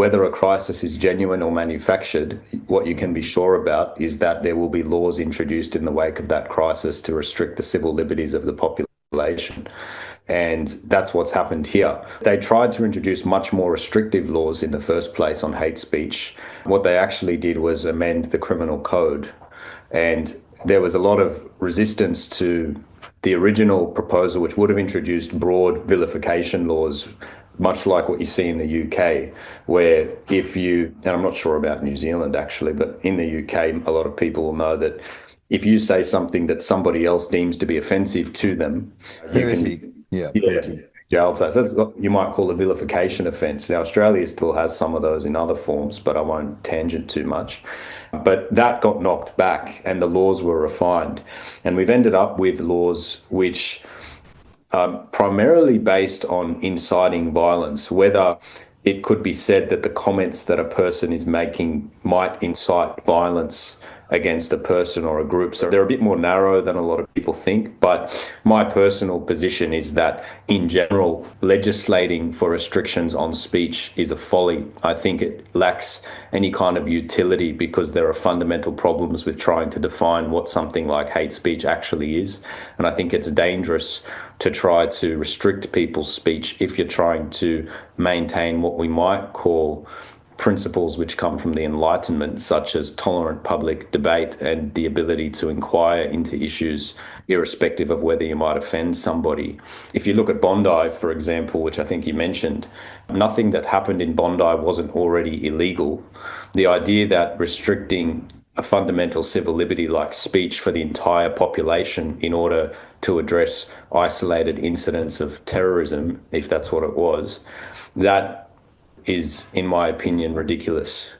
whether a crisis is genuine or manufactured, what you can be sure about is that there will be laws introduced in the wake of that crisis to restrict the civil liberties of the population. And that's what's happened here. They tried to introduce much more restrictive laws in the first place on hate speech. What they actually did was amend the criminal code. And there was a lot of resistance to the original proposal, which would have introduced broad vilification laws, much like what you see in the UK, where if you, and I'm not sure about New Zealand actually, but in the UK, a lot of people will know that if you say something that somebody else deems to be offensive to them, you can be jailed for that. So that's what you might call a vilification offence. Now, Australia still has some of those in other forms, but I won't tangent too much. But that got knocked back and the laws were refined. And we've ended up with laws which are primarily based on inciting violence, whether it could be said that the comments that a person is making might incite violence against a person or a group. So they're a bit more narrow than a lot of people think. But my personal position is that in general, legislating for restrictions on speech is a folly. I think it lacks any kind of utility because there are fundamental problems with trying to define what something like hate speech actually is. And I think it's dangerous to try to restrict people's speech if you're trying to maintain what we might call principles which come from the Enlightenment, such as tolerant public debate and the ability to inquire into issues irrespective of whether you might offend somebody. If you look at Bondi, for example, which I think you mentioned, nothing that happened in Bondi wasn't already illegal. The idea that restricting a fundamental civil liberty like speech for the entire population in order to address isolated incidents of terrorism, if that's what it was, that is, in my opinion, ridiculous.